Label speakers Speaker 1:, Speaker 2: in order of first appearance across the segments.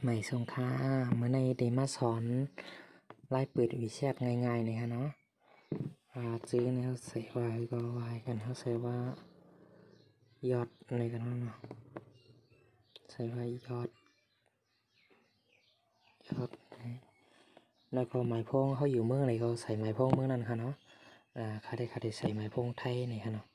Speaker 1: ใหม่สงค่าเมื่อในเดมาสอนไล่เปิดวิเชษง่ายๆเลยค่ะเนาะซื้อเนี่ยเขาใส่วายก็วายกันเขาใส่ว่ายอดอะไรกันเนาะใส่ว่ายอดแล้วก็ไม้พงเขาอยู่เมืองอะไรก็ใส่ไม้พงเมืองนั้นค่ะเนาะเขาได้ใส่ไม้พงไทยนี่ค่ะเนาะ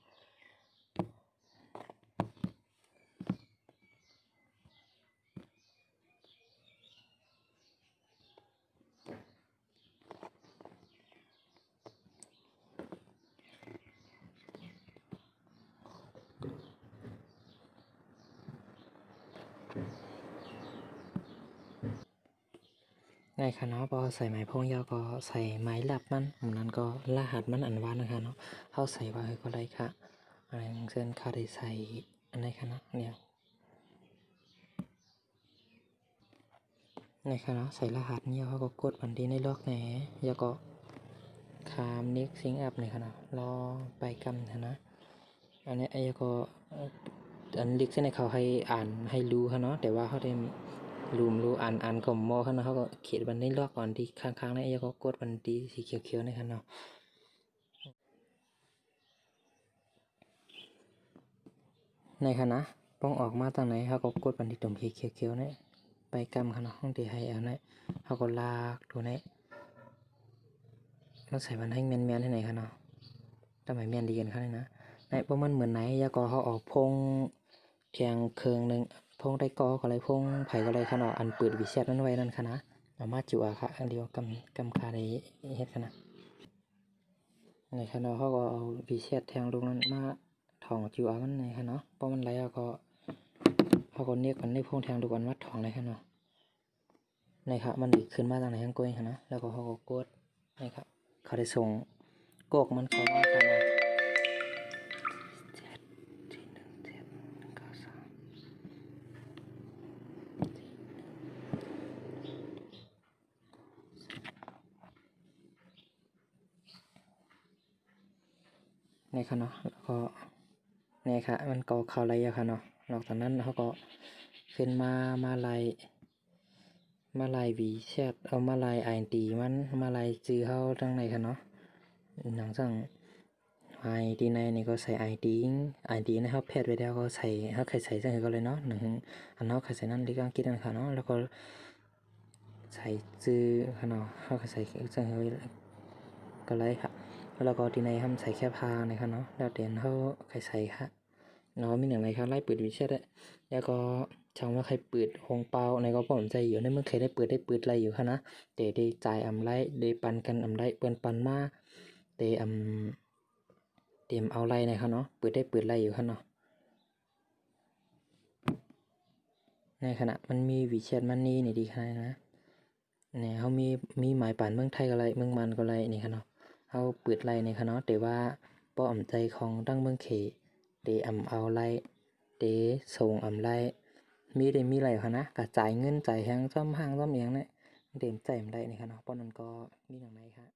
Speaker 1: ในค่ะเนาะพอใส่ไม้พงยาวก็ใส่ไม้หลับมันนั้นก็รหัสมันอันว่านะคะเนาะเขาใส่ว่าก็ได้ค่ะอะไรเช่นเขาได้ใส่อันไหนค่ะเนาะเนี่ยในค่ะเนาะใส่รหัสเนี่ยเขาก็กดบันทีในล็อกแหนแล้วก็คามนิกซิงอัพเนี่ยค่ะเนาะรอไปกำนะอันนี้ไอ้ก็อันลิกเส้นในเขาให้อ่านให้รู้ค่ะเนาะแต่ว่าเขาได้รู้อ่านของมอเขาเนาะเขาก็เขียนบันทีล็อกก่อนที่ข้างๆในไอ้ก็กดบันทีสีเขียวๆในค่ะเนาะในค่ะนะป้องออกมาทางไหนเขาก็กดบันทีตุ่มเขียวๆเนี่ยไปกำค่ะเนาะห้องที่ให้เอาเนี่ยเขาก็ลากดูเนี่ยต้องใส่บันให้แมนให้ไหนค่ะเนาะทำไมแมนดีกันค่ะนะในเพราะมันเหมือนไหนยาก็เขาออกพงเทียงเคืองหนึ่งพงได้กอก็เลยพงไผ่ก็เลยค่ะเนาะอันเปิดวิเศษนั้นไว้นั่นค่ะนะเอามาจั่วค่ะอันเดียวกำคาได้เฮ็ดค่ะนะในค่ะเนาะเขาก็เอาวิเศษแทงลงนั้นมาถ่องจั่วมันในค่ะเนาะเพราะมันไหลก็เขาก็เนียกกันในพงแทงดูกันวัดถ่องเลยค่ะเนาะในค่ะมันดีขึ้นมาทางไหนทั้งก้อยค่ะนะแล้วก็เขาก็กดนี่ครับเขาได้ส่งโกกมันเขาว่าค่ะนะในค่ะเนาะแล้วก็เนี่ยค่ะมันก็เข้าไรอะค่ะเนาะนอกจากนั้นเขาก็ขึ้นมาลายวีแชทเอามาลายไอตีมันมาลายจื้อเขาทั้งในค่ะเนาะหนังสั่งไอตีในนี่ก็ใส่ไอตีนะครับแพทย์ไว้แล้วก็ใส่เขาใส่จังก็เลยเนาะหนึ่งอันเนาะใส่นั่นที่กางคิดนั่นค่ะเนาะแล้วก็ใส่จื้อค่ะเนาะเขาใส่จังก็เลยค่ะแล้วก็ตีในทำใส่แค่พาในค่ะเนาะแล้วเด่นเขาใส่ค่ะเนาะมีหนึ่งในครับไล่เปิดวิเชษแล้วก็ช่างว่าใครเปิดหงเปาในก็ผมใจอยู่ในเมื่อเคยได้เปิดอะไรอยู่ค่ะนะแต่ได้จ่ายไรได้ปันกันไรเปิ้นปันมาแต่เตรียมเอาไรนะครับเนาะเปิดไรอยู่ค่ะเนาะในขณะมันมีวิเชษมันนี่ดีขนาดนะเนี่ยเขามีหมายป่านเมืองไทยก็ไรเมืองมันก็ไรนี่ค่ะเนาะเขาเปิดไรในค่ะเนาะแต่ว่าป้อมใจของตั้งเมืองเขเดเอาไรเดส่งไรมีไรค่ะนะกระจ่ายเงินจ่ายแหงซ่อมห้างซ่อมเอียงเนี่ยเดมใจมันได้นี่ค่ะเนาะป้อนนั้นก็มีอย่างไรค่ะ